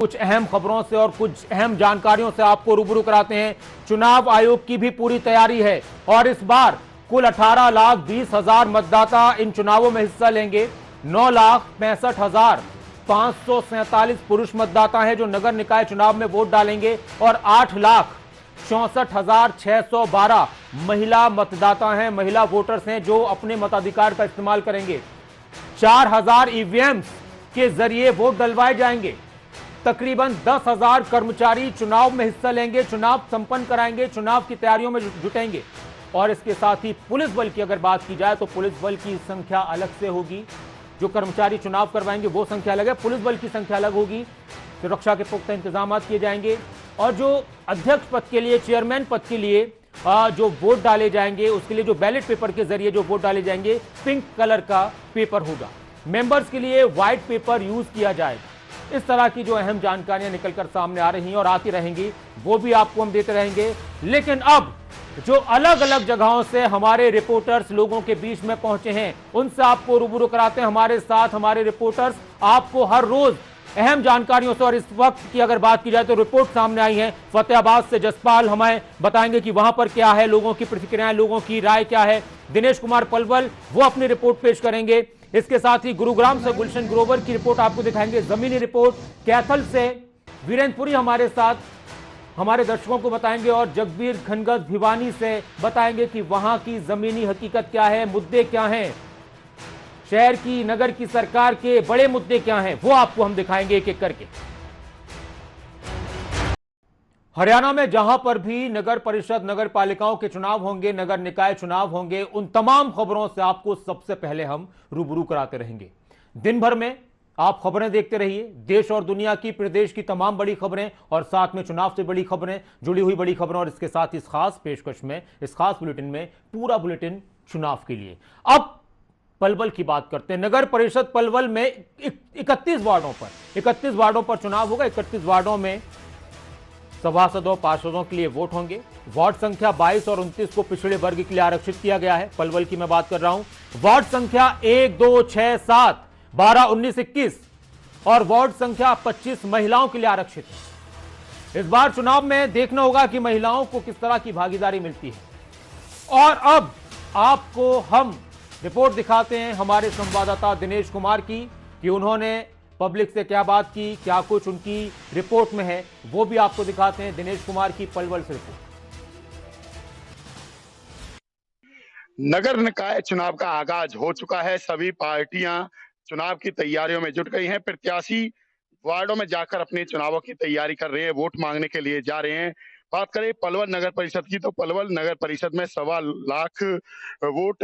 कुछ अहम खबरों से और कुछ अहम जानकारियों से आपको रूबरू कराते हैं। चुनाव आयोग की भी पूरी तैयारी है और इस बार कुल 18,20,000 मतदाता इन चुनावों में हिस्सा लेंगे। 9,65,547 पुरुष मतदाता हैं जो नगर निकाय चुनाव में वोट डालेंगे और 8,64,612 महिला मतदाता हैं, महिला वोटर्स हैं जो अपने मताधिकार का इस्तेमाल करेंगे। 4,000 ईवीएम के जरिए वोट डलवाए जाएंगे। तकरीबन 10,000 कर्मचारी चुनाव में हिस्सा लेंगे, चुनाव संपन्न कराएंगे, चुनाव की तैयारियों में जुटेंगे। और इसके साथ ही पुलिस बल की अगर बात की जाए तो पुलिस बल की संख्या अलग से होगी। जो कर्मचारी चुनाव करवाएंगे वो संख्या अलग है, पुलिस बल की संख्या अलग होगी। सुरक्षा के पुख्ता इंतजाम किए जाएंगे और जो अध्यक्ष पद के लिए, चेयरमैन पद के लिए जो वोट डाले जाएंगे उसके लिए जो बैलेट पेपर के जरिए जो वोट डाले जाएंगे, पिंक कलर का पेपर होगा। मेंबर्स के लिए व्हाइट पेपर यूज किया जाएगा। इस तरह की जो अहम जानकारियां निकलकर सामने आ रही हैं और आती रहेंगी वो भी आपको हम देते रहेंगे। लेकिन अब जो अलग अलग जगहों से हमारे रिपोर्टर्स लोगों के बीच में पहुंचे हैं उनसे आपको रूबरू कराते हैं। हमारे साथ हमारे रिपोर्टर्स आपको हर रोज अहम जानकारियों से, और इस वक्त की अगर बात की जाए तो रिपोर्ट सामने आई है फतेहाबाद से। जसपाल हमें बताएंगे कि वहां पर क्या है, लोगों की प्रतिक्रियाएं, लोगों की राय क्या है। दिनेश कुमार पलवल वो अपनी रिपोर्ट पेश करेंगे। इसके साथ ही गुरुग्राम से गुलशन ग्रोवर की रिपोर्ट आपको दिखाएंगे, जमीनी रिपोर्ट। कैथल से वीरेंद्रपुरी हमारे साथ हमारे दर्शकों को बताएंगे और जगबीर खनगत भिवानी से बताएंगे कि वहां की जमीनी हकीकत क्या है, मुद्दे क्या हैं, शहर की, नगर की सरकार के बड़े मुद्दे क्या हैं, वो आपको हम दिखाएंगे एक एक करके। हरियाणा में जहां पर भी नगर परिषद, नगर पालिकाओं के चुनाव होंगे, नगर निकाय चुनाव होंगे, उन तमाम खबरों से आपको सबसे पहले हम रूबरू कराते रहेंगे। दिन भर में आप खबरें देखते रहिए, देश और दुनिया की, प्रदेश की तमाम बड़ी खबरें और साथ में चुनाव से बड़ी खबरें, जुड़ी हुई बड़ी खबरें। और इसके साथ इस खास पेशकश में, इस खास बुलेटिन में, पूरा बुलेटिन चुनाव के लिए। अब पलवल की बात करते हैं। नगर परिषद पलवल में 31 वार्डों पर चुनाव होगा। 31 वार्डों में सभासदों, पार्षदों के लिए वोट होंगे। वार्ड संख्या 22 और 29 को पिछड़े वर्ग के लिए आरक्षित किया गया है। पलवल की मैं बात कर रहा हूं। वार्ड संख्या 1, 2, 6, 7, 12, 19, 21 और वार्ड संख्या 25 महिलाओं के लिए आरक्षित है। इस बार चुनाव में देखना होगा कि महिलाओं को किस तरह की भागीदारी मिलती है। और अब आपको हम रिपोर्ट दिखाते हैं हमारे संवाददाता दिनेश कुमार की कि उन्होंने पब्लिक से क्या बात की, क्या कुछ उनकी रिपोर्ट में है, वो भी आपको दिखाते हैं। दिनेश कुमार की पलवल से रिपोर्ट। नगर निकाय चुनाव का आगाज हो चुका है। सभी पार्टियां चुनाव की तैयारियों में जुट गई हैं। प्रत्याशी वार्डों में जाकर अपने चुनावों की तैयारी कर रहे हैं, वोट मांगने के लिए जा रहे हैं। बात करें पलवल नगर परिषद की तो पलवल नगर परिषद में 1.25 लाख वोट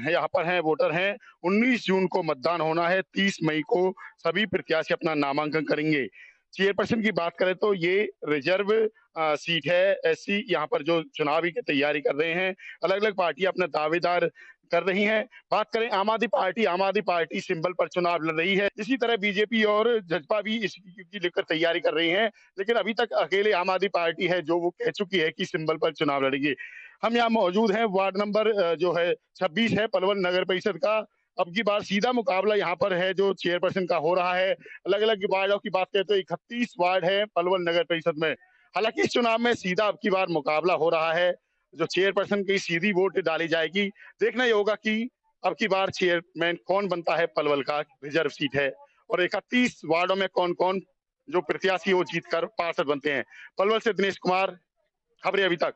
यहाँ पर हैं, वोटर हैं। 19 जून को मतदान होना है। 30 मई को सभी प्रत्याशी अपना नामांकन करेंगे। चेयरपर्सन की बात करें तो ये रिजर्व सीट है। एससी यहाँ पर जो चुनावी की तैयारी कर रहे हैं, अलग अलग पार्टियां अपने दावेदार कर रही हैं। बात करें आम आदमी पार्टी सिंबल पर चुनाव लड़ रही है। इसी तरह बीजेपी और जसपा भी इसकी लेकर तैयारी कर रही हैं, लेकिन अभी तक अकेले आम आदमी पार्टी है जो वो कह चुकी है कि सिंबल पर चुनाव लड़ेगी। हम यहाँ मौजूद हैं, वार्ड नंबर जो है 26 है पलवल नगर परिषद का। अब की बार सीधा मुकाबला यहाँ पर है जो चेयरपर्सन का हो रहा है। अलग अलग वार्डों की बात करें तो 31 वार्ड है पलवल नगर परिषद में। हालांकि इस चुनाव में सीधा अब की बार मुकाबला हो रहा है, जो चेयरपर्सन की सीधी वोट डाली जाएगी। देखना ये होगा कि अब की बार चेयरमैन कौन बनता है। पलवल का रिजर्व सीट है और 31 वार्डों में कौन कौन जो प्रत्याशी वो जीतकर पार्षद बनते हैं। पलवल से दिनेश कुमार, खबरें अभी तक।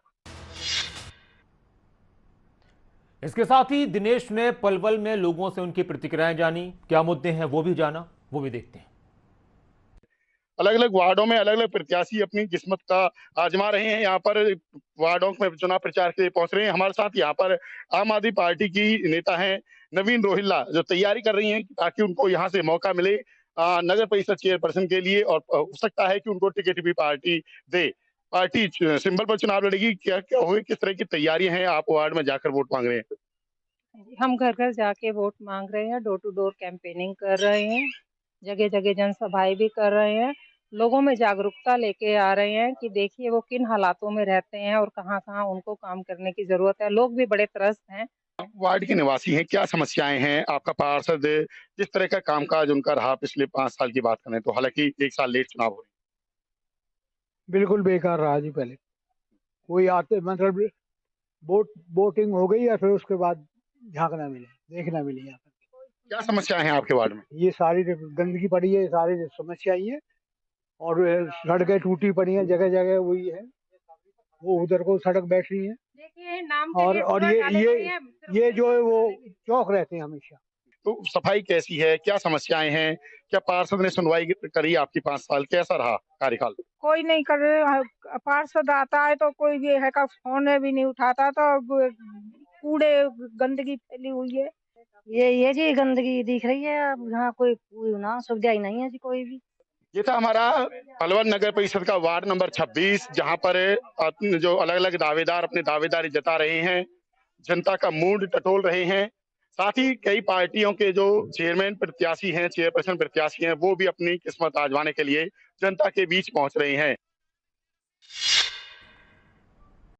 इसके साथ ही दिनेश ने पलवल में लोगों से उनकी प्रतिक्रियाएं जानी, क्या मुद्दे हैं वो भी जाना, वो भी देखते हैं। अलग अलग वार्डों में अलग अलग प्रत्याशी अपनी किस्मत का आजमा रहे हैं। यहाँ पर वार्डों में चुनाव प्रचार के लिए पहुंच रहे हैं। हमारे साथ यहाँ पर आम आदमी पार्टी की नेता हैं नवीन रोहिल्ला, जो तैयारी कर रही हैं ताकि उनको यहाँ से मौका मिले नगर परिषद चेयरपर्सन के लिए, और हो सकता है कि उनको टिकट भी पार्टी दे। पार्टी सिंबल पर चुनाव लड़ेगी, क्या क्या होगी, किस तरह की तैयारियां हैं? आप वार्ड में जाकर वोट मांग रहे हैं। हम घर घर जाके वोट मांग रहे हैं, डोर टू डोर कैंपेनिंग कर रहे हैं, जगह जगह जनसभाएं भी कर रहे हैं, लोगों में जागरूकता लेके आ रहे हैं कि देखिए वो किन हालातों में रहते हैं और कहाँ कहाँ उनको काम करने की जरूरत है। लोग भी बड़े त्रस्त हैं। वार्ड के निवासी हैं, क्या समस्याएं हैं? आपका पार्षद किस तरह का कामकाज उनका रहा पिछले 5 साल की बात करें तो? हालांकि 1 साल लेट चुनाव हो रही है। बिल्कुल बेकार रहा जी। पहले कोई आते मतलब वोटिंग हो गई या फिर उसके बाद झांकना मिले, देखना मिले। यहाँ पर क्या समस्याएं हैं आपके वार्ड में? ये सारी गंदगी पड़ी है, सारी समस्या ही है। और सड़कें टूटी पड़ी हैं जगह जगह, वही है वो उधर को सड़क बैठ रही है। देखिए नाम के और लिए और पूरा डाले गए हैं। ये जो है वो चौक रहते हैं हमेशा। तो सफाई कैसी है, क्या समस्याएं हैं? क्या पार्षद ने सुनवाई करी आपकी 5 साल? कैसा रहा कार्यकाल? कोई नहीं कर रहे। पार्षद आता है तो कोई भी है का फोन भी नहीं उठाता, तो कूड़े गंदगी फैली हुई है। ये जी गंदगी दिख रही है। अब यहाँ कोई ना सुविधा ही नहीं है जी कोई भी। ये था हमारा अलवर नगर परिषद का वार्ड नंबर 26, जहां पर जो अलग अलग दावेदार अपने दावेदारी जता रहे हैं, जनता का मूड टटोल रहे हैं। साथ ही कई पार्टियों के जो चेयरमैन प्रत्याशी हैं, चेयरपर्सन प्रत्याशी हैं, वो भी अपनी किस्मत आजमाने के लिए जनता के बीच पहुंच रहे हैं।